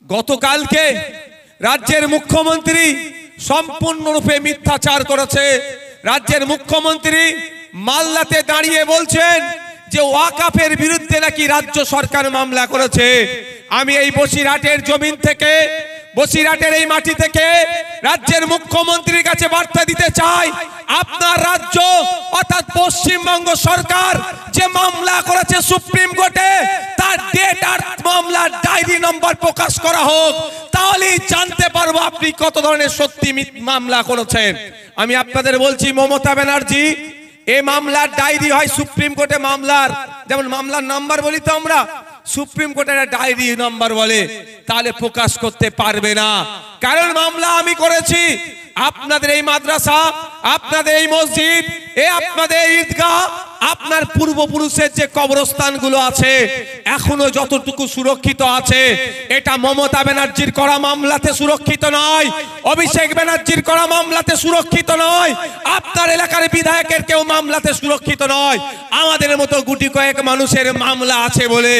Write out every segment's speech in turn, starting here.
গতকালকে রাজ্যের মুখ্যমন্ত্রী সম্পূর্ণরূপে মিথ্যাচার করেছে। রাজ্যের মুখ্যমন্ত্রী মালদাতে দাঁড়িয়ে বলছেন যে ওয়াকাফের বিরুদ্ধে নাকি রাজ্য সরকার মামলা করেছে। আমি এই বসিরহাটের জমিন থেকে, বসিরহাটের এই মাটি থেকে রাজ্যের মুখ্যমন্ত্রীর কাছে বার্তা দিতে চাই, আপনার রাজ্য অর্থাৎ পশ্চিমবঙ্গ সরকার যে মামলা করেছে সুপ্রিম কোর্টে, তার ডেট আর মামলার ডায়েরি নম্বর প্রকাশ করা হোক, তাহলেই জানতে পারবো আপনি কত ধরনের সত্যি মামলা করেছেন। আমি আপনাদের বলছি, মমতা ব্যানার্জি এই মামলার ডায়েরি হয় সুপ্রিম কোর্টে মামলার, যেমন মামলার নাম্বার বলি তো আমরা, সুপ্রিম কোর্টের ডায়েরি নাম্বার বলে, তাহলে প্রকাশ করতে পারবে না। কারণ মামলা আমি করেছি। আপনাদের এই মাদ্রাসা, আপনাদের এই মসজিদ, আপনাদের ঈদগাহ, আপনার পূর্বপুরুষের যে কবরস্থানগুলো আছে এখনো যতটুকু সুরক্ষিত আছে, এটা মমতা ব্যানার্জির করা মামলাতে সুরক্ষিত নয়, অভিষেক ব্যানার্জির করা মামলাতে সুরক্ষিত নয়, আপনার এলাকার বিধায়কের কেউ মামলাতে সুরক্ষিত নয়। আমাদের মতো গুটি কয়েক মানুষের মামলা আছে বলে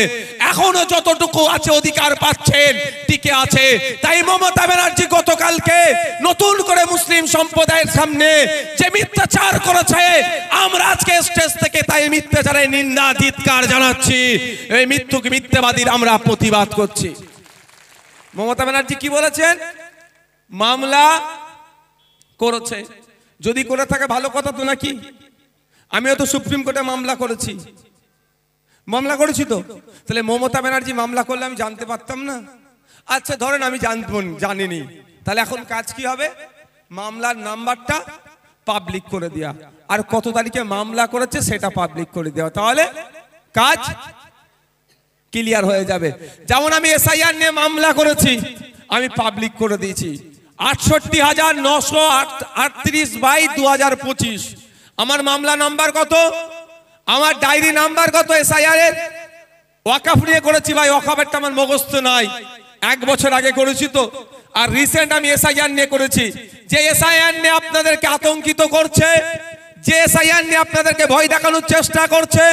এখনো যতটুকু আছে অধিকার পাচ্ছেন, টিকে আছে। তাই মমতা ব্যানার্জি গতকালকে নতুন করে মুসলিম সম্প্রদায়ের সামনে যে মিথ্যাচার করেছে, আমরা আজকে স্টেজ থেকে তাই মিথ্যাচারের নিন্দা ধিক্কার জানাচ্ছি। এই মিথ্যাবাদীর আমরা প্রতিবাদ করছি। মমতা ব্যানার্জি কি বলেছেন? মামলা করেছে, যদি করে থাকে ভালো কথা তো নাকি। আমিও তো সুপ্রিম কোর্টে মামলা করেছি, মামলা করেছি তো, তাহলে মমতা ব্যানার্জি মামলা করলে আমি জানতে পারতাম না? আচ্ছা ধরেন আমি জানিনি, তাহলে এখন কাজ কি হবে? মামলার নাম্বারটা পাবলিক করে দেয়া, আর কত তারিখে মামলা করেছে সেটা পাবলিক করে দেওয়া, তাহলে কাজ ক্লিয়ার হয়ে যাবে। যেমন আমি এসআইআর নিয়ে মামলা করেছি, আমি পাবলিক করে দিয়েছি 68,938/2025। আমার মামলা নাম্বার কত, আমার ডায়েরি নাম্বার কত এসআইআর এর? ওয়াকাফ নিয়ে করেছি ভাই, ওয়াকাফেরটা আমার মুখস্থ নাই, 1 বছর আগে করেছি তো। আর রিসেন্ট আমি এসআইআর নিয়ে করেছি। যে এসআইআর নিয়ে আপনাদেরকে আতঙ্কিত করছে, যে এসআইআর নিয়ে আপনাদেরকে ভয় দেখানোর চেষ্টা করছে,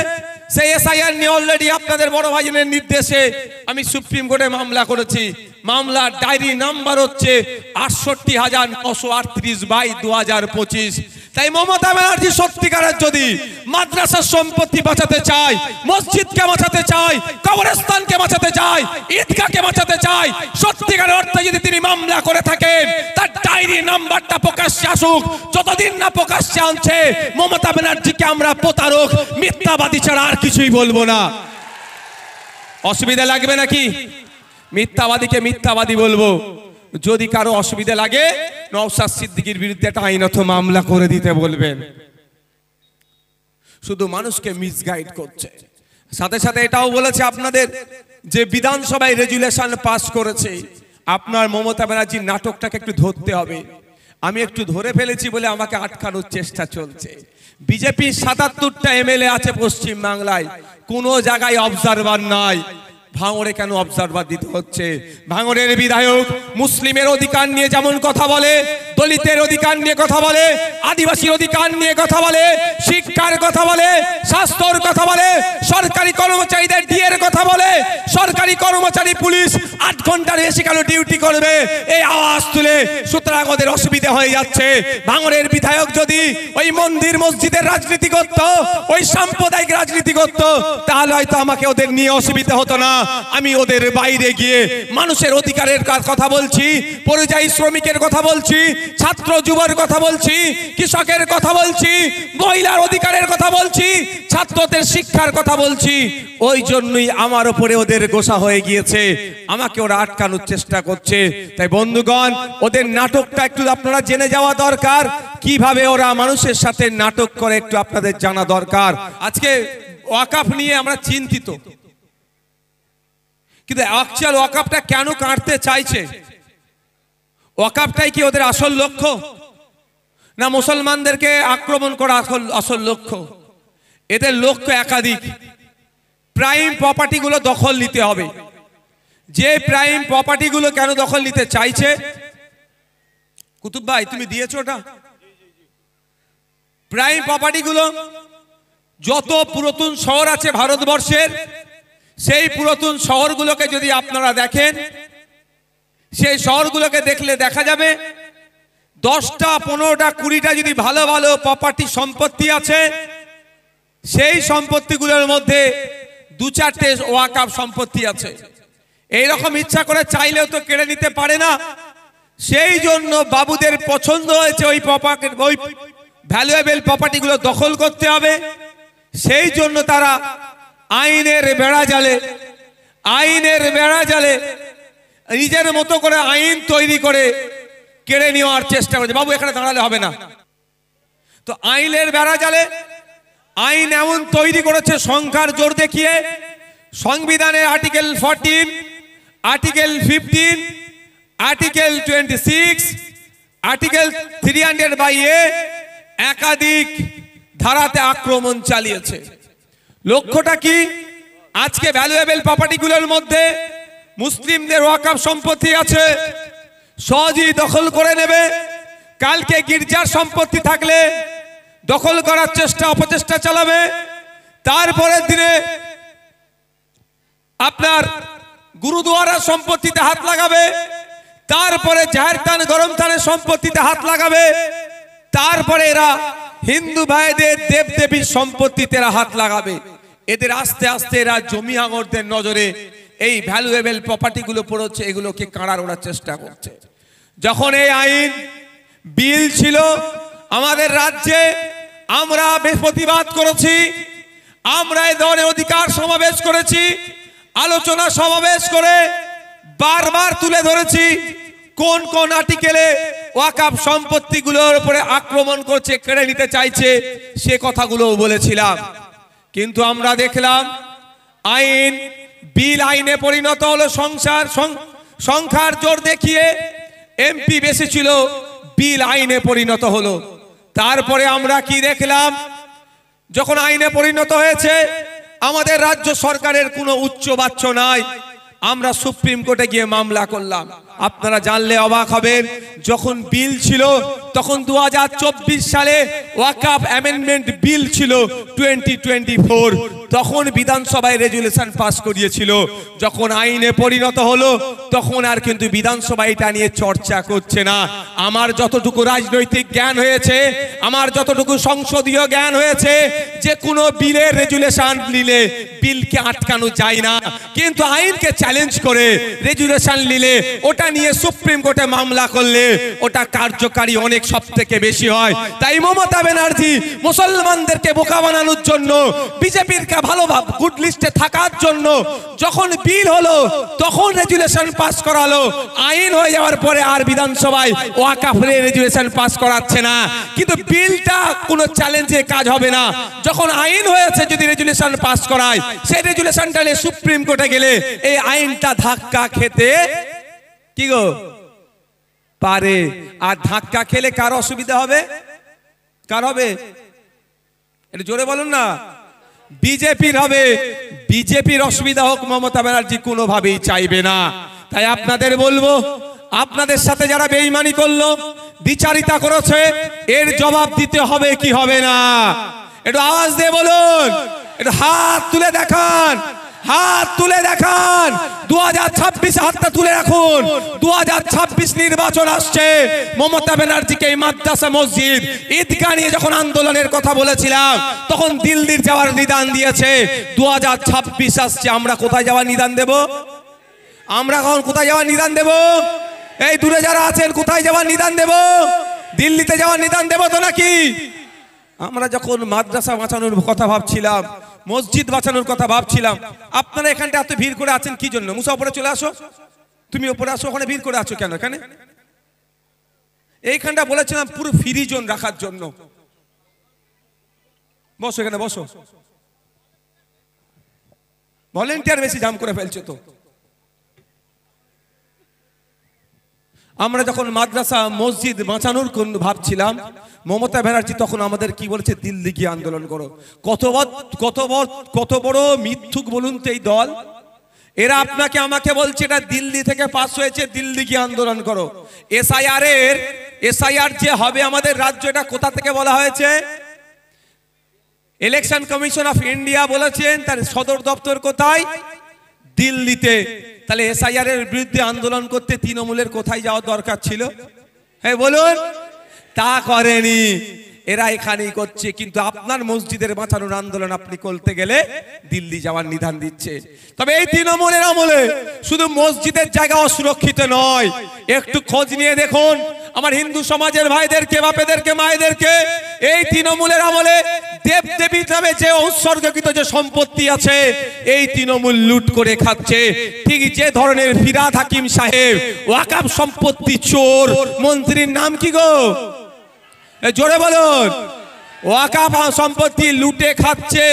সেই এসআইআর নিয়ে অলরেডি আপনাদের বড় ভাইয়ের নির্দেশে আমি সুপ্রিম কোর্টে মামলা করেছি। মামলার ডায়েরি নাম্বার হচ্ছে 68,938/2025। তাই মমতা ব্যানার্জি সত্যিকারের যদি মাদ্রাসার সম্পত্তি বাঁচাতে চায়, মসজিদকে বাঁচাতে চায়, কবরস্থানকে বাঁচাতে চায়, ঈদগাহকে বাঁচাতে চায়, সত্যিকারের অর্থে যদি তিনি মামলা করে থাকেন, তার ডায়েরি নাম্বারটা প্রকাশ্যে আসুক। যতদিন না প্রকাশ্যে আনছে, মমতা ব্যানার্জিকে আমরা প্রতারক, মিথ্যাবাদী ছাড়া আর কিছুই বলবো না। অসুবিধা লাগবে নাকি? মিথ্যাবাদীকে মিথ্যাবাদী বলবো। যদি কারো অসুবিধা লাগে নওশাদ সিদ্দিকীর বিরুদ্ধে একটা আইনত মামলা করে দিতে বলবেন। শুধু মানুষকে মিসগাইড করছে। সাথে সাথে এটাও বলেছে আপনাদের যে বিধানসভায় রেজুলেশন পাস করেছে, আপনার মমতা ব্যানার্জির নাটকটাকে একটু ধরতে হবে। আমি একটু ধরে ফেলেছি বলে আমাকে আটকানোর চেষ্টা চলছে। বিজেপি 77টা এমএলএ আছে পশ্চিম বাংলায়, কোনো জায়গায় অবজারভার নাই। ভাঙড়ে কেন অবজারভার দিতে হচ্ছে? ভাঙড়ের বিধায়ক মুসলিমের অধিকার নিয়ে যেমন কথা বলে, দলিতের অধিকার নিয়ে কথা বলে, আদিবাসীর অধিকার নিয়ে কথা বলে, শিক্ষার কথা বলে, স্বাস্থ্যর কথা বলে, সরকারি কর্মচারীদের ডিএর কথা বলে, সরকারি কর্মচারী পুলিশ 8 ঘন্টার বেশি কেন ডিউটি করবে, এই আওয়াজ তুলে। সুতরাং ওদের অসুবিধা হয়ে যাচ্ছে। ভাঙড়ের বিধায়ক যদি ওই মন্দির মসজিদের রাজনীতি করত, ওই সাম্প্রদায়িক রাজনীতি করত, তাহলে হয়তো আমাকে ওদের নিয়ে অসুবিধা হতো না। আমি ওদের বাইরে গিয়ে মানুষের অধিকারের কথা বলছি, পরিযায়ী শ্রমিকের কথা বলছি, ছাত্র যুবর কথা বলছি, কৃষকের কথা বলছি, মহিলার অধিকারের কথা বলছি, ছাত্রদের শিক্ষার কথা বলছি। ওই জন্যই আমার উপরে ওদের গোসা হয়ে গিয়েছে, আমাকে ওরা আটকানোর চেষ্টা করছে। তাই বন্ধুগণ, ওদের নাটকটা একটু আপনারা জেনে যাওয়া দরকার। কিভাবে ওরা মানুষের সাথে নাটক করে একটু আপনাদের জানা দরকার। আজকে ওয়াকাফ নিয়ে আমরা চিন্তিত, কিন্তু অ্যাকচুয়াল ওয়াকাফটা কেন কাটতে চাইছে? ওয়াকাফটাই কি ওদের আসল লক্ষ্য, না মুসলমানদেরকে আক্রমণ করা আসল লক্ষ্য? এদের লক্ষ্য একাধিক। প্রাইম প্রপার্টিগুলো দখল নিতে হবে। যে প্রাইম প্রপার্টিগুলো কেন দখল নিতে চাইছে? কুতুব ভাই তুমি দিয়েছো ওটা? প্রাইম প্রপার্টিগুলো যত পুরাতন শহর আছে ভারতবর্ষের, সেই পুরাতন শহরগুলোকে যদি আপনারা দেখেন, সেই শহরগুলোকে দেখলে দেখা যাবে 10টা 15টা 20টা যদি ভালো ভালো প্রপার্টি সম্পত্তি আছে, সেই সম্পত্তিগুলোর মধ্যে 2-4টে ওয়াকফ সম্পত্তি আছে। এইরকম ইচ্ছা করে চাইলেও তো কেড়ে নিতে পারে না। সেই জন্য বাবুদের পছন্দ হয়েছে ওই ভ্যালুয়েবল প্রপার্টিগুলো দখল করতে হবে। সেই জন্য তারা আইনের বেড়া জালে নিজের মতো করে আইন তৈরি করে কেড়ে নেওয়ার চেষ্টা করেছে। বাবু এখানে দাঁড়ালে হবে না। তো আইনের বেড়া জালে আইন এমন তৈরি করেছে সংখ্যার জোর দেখিয়ে, সংবিধানের article 14, article 15, article 26, article 300(a) একাধিক ধারাতে আক্রমণ চালিয়েছে। লক্ষ্যটা কি? আজকে ভ্যালুয়েবল প্রপার্টিগুলোর মধ্যে মুসলিমদের ওয়াকফ সম্পত্তি আছে, সহজেই দখল করে নেবে। কালকে গির্জার সম্পত্তি থাকলে দখল করার অপচেষ্টা চালাবে। তারপরের দিনে আপনার গুরুদুয়ারার সম্পত্তিতে হাত লাগাবে, তারপরে জাহের থান গরম থানের সম্পত্তিতে হাত লাগাবে, তারপরে এরা হিন্দু ভাইদের দেবদেবীর সম্পত্তিতে হাত লাগাবে। এদের আস্তে আস্তে এরা জমি আঙরদের নজরে এই ভ্যালুয়েবল প্রপার্টিগুলো পড়ছে, এগুলোকে কাড়া ওড়ার চেষ্টা করছে। যখন এই আইন বিল ছিল আমাদের রাজ্যে, আমরা প্রতিবাদ করেছি, আমরা এই ধরনের অধিকার সমাবেশ করেছি, আলোচনা সমাবেশ করে বারবার তুলে ধরেছি কোন কোন আর্টিকেলে ওয়াকফ সম্পত্তিগুলোর উপরে আক্রমণ করছে, কেড়ে নিতে চাইছে, সে কথাগুলো বলেছিলাম। কিন্তু আমরা দেখলাম আইন বিল আইনে পরিণত হলো। সংখ্যার জোর দেখিয়ে এমপি বেশি ছিল, বিল আইনে পরিণত হলো। তারপরে আমরা কি দেখলাম? যখন আইনে পরিণত হয়েছে, আমাদের রাজ্য সরকারের কোনো উচ্চবাচ্য নাই, আমরা সুপ্রিম কোর্টে গিয়ে মামলা করলাম। আপনারা জানলে অবাক হবেন, যখন বিল ছিল তখন 2024 সালে ওয়াকফ অ্যামেন্ডমেন্ট বিল ছিল 2024, তখন বিধানসভায় রেজুলেশন পাস করিয়েছিল। যখন আইনে পরিণত হলো তখন আর কিন্তু বিধানসভা এটা নিয়ে চর্চা করছে না। আমার যতটুকু রাজনৈতিক জ্ঞান হয়েছে, আমার যতটুকু সংসদীয় জ্ঞান হয়েছে, যে কোনো বিলের রেজুলেশন নিলে বিলকে আটকানো যায় না, কিন্তু আইনকে চ্যালেঞ্জ করে রেজুলেশন নিলে, ওটা নিয়ে সুপ্রিম কোর্টে মামলা করলে ওটা কার্যকারী অনেক সবথেকে বেশি হয়। তাই মমতা ব্যানার্জি মুসলমানদেরকে বোকা বানানোর জন্য, বিজেপির ভালো গুড লিস্টে থাকার জন্য যখন বিল হলো তখন রেজুলেশন পাস করালো, আইন হয়ে যাওয়ার পরে আর বিধানসভায় ওয়াকফের রেজুলেশন পাস করাচ্ছে না। কিন্তু বিলটা কোনো চ্যালেঞ্জে কাজ হবে না। যখন আইন হয়েছে, যদি রেজুলেশন পাস করায়, সেই রেজুলেশনটা নিয়ে সুপ্রিম কোর্টে গেলে এই আইনটা ধাক্কা খেতে কি গো পারে। আর ধাক্কা খেলে কার অসুবিধা হবে? কার হবে? এটা জোরে বলুন না। বিজেপির হবে। বিজেপির অসুবিধা হোক মমতা ব্যানার্জি কোনোভাবেই চাইবে না। তাই আপনাদের বলবো, আপনাদের সাথে যারা বেঈমানি করলো, দ্বিচারিতা করেছে, এর জবাব দিতে হবে কি হবে না? একটু আওয়াজ দিয়ে বলুন, একটু হাত তুলে দেখান, হাত তুলে দেখান। 2026 হাতটা তুলে রাখুন। 2026 নির্বাচন আসছে। মমতা ব্যানার্জিকে এই মাদ্রাসা, মসজিদ, ঈদগাহ নিয়ে যখন আন্দোলনের কথা বলেছিলাম, তখন দিল্লির যাওয়ার নিদান দিয়েছে। 2026 আসছে, আমরা কোথায় যাওয়ার নিদান দেব? আমরা এখন কোথায় যাওয়ার নিদান দেব? এই দূরে যারা আছেন, কোথায় যাওয়ার নিদান দেব? দিল্লিতে যাওয়ার নিদান দেব তো নাকি? আমরা যখন মাদ্রাসা বাঁচানোর কথা ভাবছিলাম, মসজিদ বাঁচানোর কথা ভাবছিলাম, আপনারা এখানটা এত ভিড় করে আছেন কি জন্য? মুসা উপরে চলে আসো, তুমি উপরে আসো, ওখানে ভিড় করে আছো কেন? এখানে এইখানটা বলেছিলাম পুরো ফ্রি জোন রাখার জন্য। বসো, এখানে বসো। ভলেন্টিয়ার বেশি জাম করে ফেলছে তো। আমরা যখন মাদ্রাসা, মসজিদ বাঁচানোর ভাবছিলাম, মমতা ব্যানার্জি তখন আমাদের কি বলেছে? দিল্লি গিয়ে আন্দোলন করো। কত বড় মিথ্যুক বলুন তো এই দল। এরা আপনাকে আমাকে বলছে এটা দিল্লি থেকে পাস হয়েছে, দিল্লি গিয়ে আন্দোলন করো। এসআইআর যে হবে আমাদের রাজ্য, এটা কোথা থেকে বলা হয়েছে? ইলেকশন কমিশন অফ ইন্ডিয়া বলেছেন, তার সদর দপ্তর কোথায়? দিল্লিতে। তাহলে এসআইআর এর বিরুদ্ধে আন্দোলন করতে তৃণমূলের কোথায় যাওয়ার দরকার ছিল? হ্যাঁ বলুন। তা করেনি, এরা এখানেই করছে। কিন্তু আপনার মসজিদের বাঁচানোর আন্দোলন আপনি করতে গেলে দিল্লি যাওয়ার নিধান দিচ্ছে। তবে এই তৃণমূলের আমলে শুধু মসজিদের জায়গা অসুরক্ষিত নয়, একটু খোঁজ নিয়ে দেখুন আমার হিন্দু সমাজের ভাইদেরকে, বাপেদেরকে, মায়েদেরকে। এই তৃণমূলের আমলে দেব দেবীর নামে যে উৎসর্গকৃত যে সম্পত্তি আছে, এই তৃণমূল লুট করে খাচ্ছে। ঠিক যে ধরনের ফিরহাদ হাকিম সাহেব ওয়াকফ সম্পত্তি চোর, মন্ত্রীর নাম কি গো? জোরে বলুন। ওয়াকফ সম্পত্তি লুটে খাচ্ছে,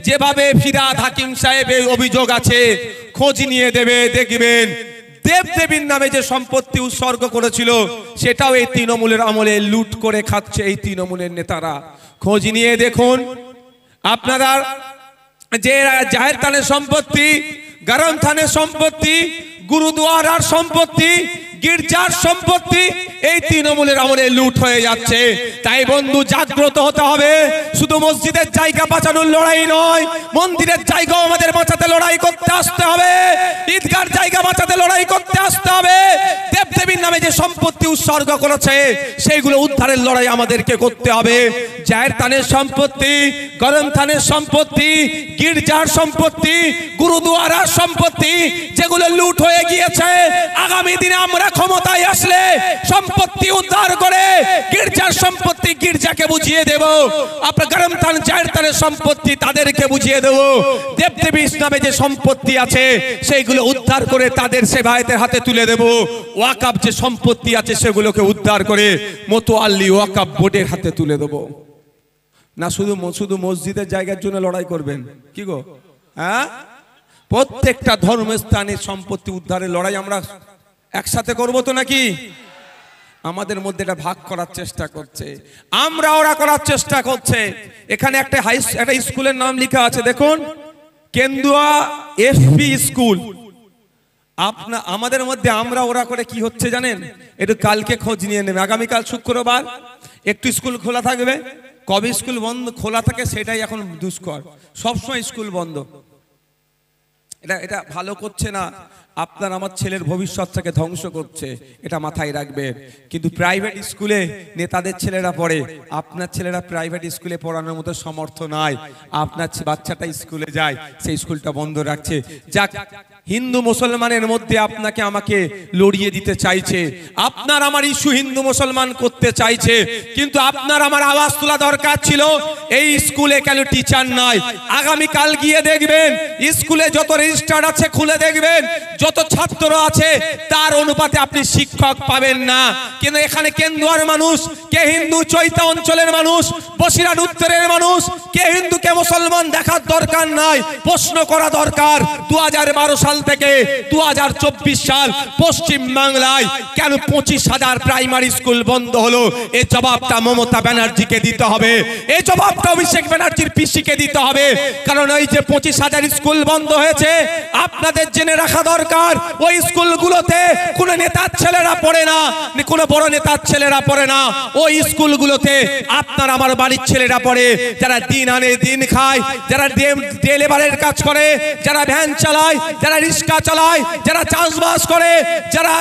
যেভাবে ফিরহাদ হাকিম সাহেবের অভিযোগ আছে, খোঁজ নিয়ে দেখবেন দেব দেবীর নামে যে সম্পত্তি উৎসর্গ করেছিল সেটাও এই তৃণমূলের আমলে লুট করে খাচ্ছে এই তৃণমূলের নেতারা। খোঁজ নিয়ে দেখুন আপনারা, যে জাহের থানের সম্পত্তি, গরম থানের সম্পত্তি, গুরুদুয়ারার সম্পত্তি, গির্জার সম্পত্তি এই তৃণমূলের আমলে লুট হয়ে যাচ্ছে। তাই বন্ধু জাগ্রত হতে হবে। শুধু মসজিদের জায়গা বাঁচানোর লড়াই নয়, মন্দিরের জায়গাও আমাদের বাঁচাতে লড়াই করতে আসতে হবে। ঈদগার জায়গা বাঁচাতে লড়াই করতে আসতে হবে। দেবদেবীর নামে যে সম্পত্তি উৎসর্গ করেছে সেইগুলো উদ্ধারের লড়াই আমাদেরকে করতে হবে। জাহের থানের সম্পত্তি, গরম থানের সম্পত্তি, গির্জার সম্পত্তি, গুরুদুয়ারার সম্পত্তি যেগুলো লুট হয়ে গিয়েছে, আগামী দিনে আমরা ক্ষমতায় আসলে সম্পত্তি উদ্ধার করে গির্জার সম্পত্তি গির্জাকে বুঝিয়ে দেব, আপনার গরম থান জাহের থানের সম্পত্তি তাদেরকে বুঝিয়ে দেব। দেবদেবী ইসলামে যে সম্পত্তি আছে সেইগুলো উদ্ধার করে তাদের সেবায়েতের হাতে তুলে দেব। ওয়াকফ যে সম্পত্তি আছে সেগুলোকে উদ্ধার করে মোতোয়াল্লি ওয়াকফ বোর্ডের হাতে তুলে দেব। না শুধু মসজিদের জায়গার জন্য লড়াই করবেন কি গো? হ্যাঁ, প্রত্যেকটা ধর্মস্থানের সম্পত্তি উদ্ধারের লড়াই আমরা একসাথে করব তো নাকি? আমাদের মধ্যে এটা ভাগ করার চেষ্টা করছে, আমরা ওরা করার চেষ্টা করছে। এখানে একটা স্কুলের নাম লেখা আছে দেখুন, কেন্দুয়া এফপি স্কুল। আমাদের মধ্যে আমরা ওরা করে কি হচ্ছে জানেন? একটু কালকে খোঁজ নিয়ে নেবে। আগামীকাল শুক্রবার একটু স্কুল খোলা থাকবে। কবে স্কুল বন্ধ খোলা থাকে সেটাই এখন দুষ্কর, সবসময় স্কুল বন্ধ। এটা ভালো করছে না, আপনার আমার ছেলের ভবিষ্যৎটাকে ধ্বংস করছে, এটা মাথায় রাখবেন। কিন্তু প্রাইভেট স্কুলে নেতাদের ছেলেরা পড়ে, আপনার ছেলেরা প্রাইভেট স্কুলে পড়ানোর মতো সমর্থ নাই। আপনার বাচ্চাটা স্কুলে যায়, সেই স্কুলটা বন্ধ রাখছে। যাক, হিন্দু মুসলমানের মধ্যে আপনাকে আমাকে লড়িয়ে দিতে চাইছে, আপনার আমার ইস্যু হিন্দু মুসলমান করতে চাইছে। কিন্তু আপনার আমার আওয়াজ তোলা দরকার ছিল, এই স্কুলে কেন টিচার নাই? আগামীকাল গিয়ে দেখবেন স্কুলে যত রেজিস্টার আছে খুলে দেখবেন, যত ছাত্র আছে তার অনুপাতে আপনি শিক্ষক পাবেন না। কিন্তু এখানে কেন্দুয়ার মানুষ, কে হিন্দু চৈতা অঞ্চলের মানুষ, বসিরহাট উত্তরের মানুষ, কে হিন্দু কে মুসলমান দেখার দরকার নাই, প্রশ্ন করা দরকার 2012 সাল থেকে 2024 সাল পশ্চিম বাংলায় কেন 25,000 প্রাইমারি স্কুল বন্ধ হলো? এই জবাবটা মমতা ব্যানার্জিকে দিতে হবে, এই জবাবটা অভিষেক ব্যানার্জির পিসিকে দিতে হবে। কারণ এই যে 25,000 স্কুল বন্ধ হয়েছে, আপনাদের জেনে রাখা দরকার ওই স্কুলগুলোতে কোনো নেতার ছেলেরা পড়ে না, কোনো বড় নেতার ছেলেরা পড়ে না। ওই স্কুলগুলোতে আপনার আমার বাড়ির ছেলেরা পড়ে, যারা দিন আনে দিন খায়, যারা ডে লেবারের কাজ করে, যারা ভ্যান চালায়, যারা রিক্সা চালায়, যারা চাষবাস করে, যারা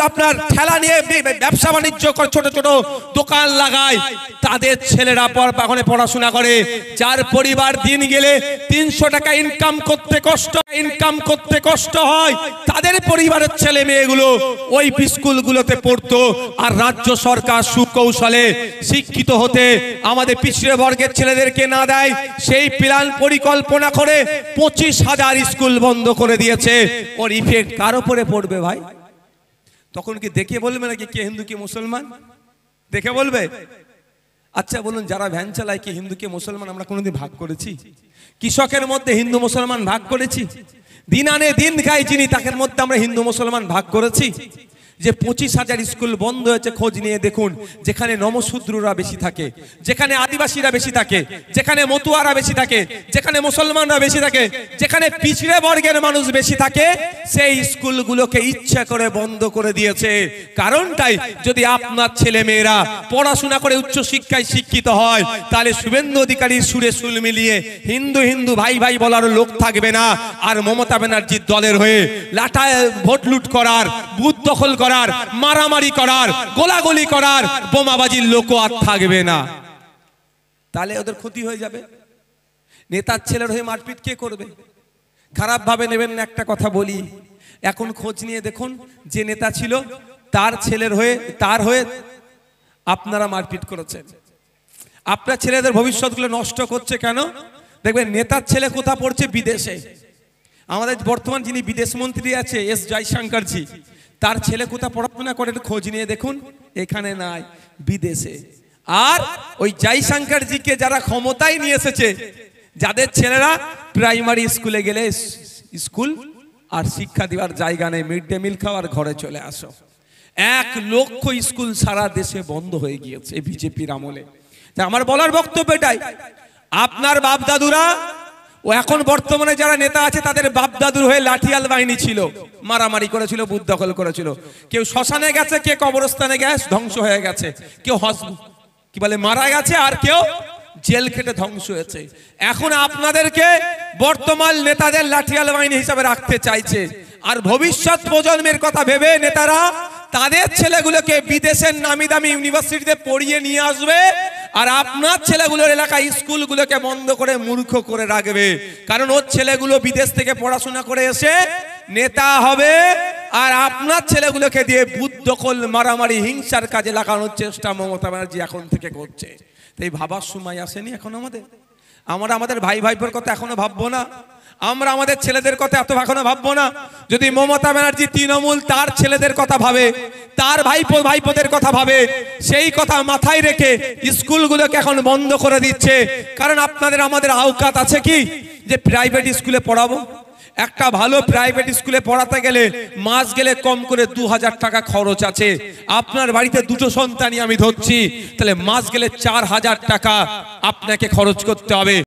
আপনার ঠেলা নিয়ে ব্যবসা বাণিজ্য করে, ছোট ছোট দোকান লাগায়, তাদের ছেলেরা পড়াশোনা করে। যার পরিবার দিন গেলে 300 টাকা ইনকাম করতে কষ্ট হয়, তাদের পরিবারের ছেলে মেয়েগুলো ওই স্কুলগুলোতে পড়তো। আর রাজ্য সরকার সুকৌশলে শিক্ষিত হতে আমাদের পিছিয়ে বর্গের ছেলেদেরকে না দেয়, সেই প্ল্যান পরিকল্পনা করে 25,000 স্কুল বন্ধ করে দিয়েছে। ওর ইফেক্ট কার উপরে পড়বে ভাই? তখন কি দেখে বলবে নাকি কে হিন্দু কে মুসলমান? দেখে বলবে? আচ্ছা বলুন, যারা ভ্যান চালায় কি হিন্দু কে মুসলমান আমরা কোনোদিন ভাগ করেছি? কৃষকের মধ্যে হিন্দু মুসলমান ভাগ করেছি? দিন আনে দিন খাই যিনি, তাদের মধ্যে আমরা হিন্দু মুসলমান ভাগ করেছি? যে 25,000 স্কুল বন্ধ হয়েছে, খোঁজ নিয়ে দেখুন। যেখানে নমশূদ্ররা বেশি থাকে, যেখানে আদিবাসীরা বেশি থাকে, যেখানে মতুয়ারা বেশি থাকে, যেখানে মুসলমানরা বেশি থাকে, যেখানে পিছড়ে বর্গের মানুষ বেশি থাকে, সেই স্কুলগুলোকে ইচ্ছা করে বন্ধ করে দিয়েছে। কারণটাই, যদি আপনার ছেলে মেয়েরা পড়াশোনা করে উচ্চ শিক্ষায় শিক্ষিত হয়, তাহলে শুভেন্দু অধিকারীর সুরে সুল মিলিয়ে হিন্দু হিন্দু ভাই ভাই বলার লোক থাকবে না। আর মমতা ব্যানার্জির দলের হয়ে লাটায় ভোট লুট করার, বুথ দখল করার, মারামারি করার, গোলাগুলি করার, বোমাবাজির লোকও আর থাকবে না। তাহলে ওদের ক্ষতি হয়ে যাবে। নেতার ছেলের হয়ে মারপিট কে করবে? খারাপ ভাবে নেবেন না, একটা কথা বলি। এখন খোঁজ নিয়ে দেখুন, যে নেতা ছিল তার ছেলের হয়ে, তার হয়ে আপনারা মারপিট করেছেন। আপনার ছেলেদের ভবিষ্যৎগুলো নষ্ট করছে কেন? দেখবেন নেতার ছেলে কোথা পড়ছে? বিদেশে। আমাদের বর্তমান যিনি বিদেশ মন্ত্রী আছে, এস জয়শঙ্করজি, তার ছেলে কোথা পড়াশোনা করে খোঁজ নিয়ে দেখুন, এখানে নাই, বিদেশে। আর ওই জয়শঙ্করজিকে যারা ক্ষমতায় নিয়ে এসেছে, যাদের ছেলেরা প্রাইমারি স্কুলে গেলে স্কুল আর শিক্ষা দেওয়ার জায়গা নেই, মিড ডে মিল খাওয়ার ঘরে চলে আসো। 1 লক্ষ স্কুল সারা দেশে বন্ধ হয়ে গিয়েছে বিজেপির আমলে। আমার বলার বক্তব্য এটাই, আপনার বাপ দাদুরা ও এখন বর্তমানে যারা নেতা আছে, তাদের বাপ দাদুর হয়ে লাঠিয়াল বাহিনী ছিল, মারামারি করেছিল, বুথ দখল করেছিল। কেউ শ্মশানে গেছে, কে কবরস্থানে গেছে, ধ্বংস হয়ে গেছে, কেউ কি বলে মারা গেছে, আর কেউ জেল খেটে ধ্বংস হয়েছে। এখন আপনাদেরকে বর্তমান নেতাদের লাঠিয়াল বাহিনী হিসাবে রাখতে চাইছে। আর ভবিষ্যৎ প্রজন্মের কথা ভেবে নেতারা তাদের ছেলেগুলোকে বিদেশের নামি দামি ইউনিভার্সিটিতে পড়িয়ে নিয়ে আসবে, আর আপনার ছেলেগুলোর এলাকায় স্কুলগুলোকে বন্ধ করে মূর্খ করে রাখবে। কারণ ওর ছেলেগুলো বিদেশ থেকে পড়াশোনা করে এসে নেতা হবে, আর আপনার ছেলেগুলোকে দিয়ে বুথ দখল, মারামারি, হিংসার কাজে লাগানোর চেষ্টা মমতা ব্যানার্জি এখন থেকে করছে। তাই ভাবার সময় আসেনি এখন আমাদের? আমরা আমাদের ভাই ভাইপোর কথা এখনো ভাববো না? আমরা আমাদের ছেলেদের কথা এত এখনো ভাববো না? যদি মমতা ব্যানার্জি তৃণমূল তার ছেলেদের কথা ভাবে, তার ভাইপোদের কথা ভাবে, সেই কথা মাথায় রেখে স্কুলগুলোকে এখন বন্ধ করে দিচ্ছে। কারণ আপনাদের আমাদের আওকাত আছে কি যে প্রাইভেট স্কুলে পড়াবো? একটা ভালো প্রাইভেট স্কুলে পড়াতে গেলে মাস গেলে কম করে 2000 টাকা খরচ আছে। আপনার বাড়িতে 2টো সন্তানই আমি ধরছি, তাহলে মাস গেলে 4000 টাকা আপনাকে খরচ করতে হবে।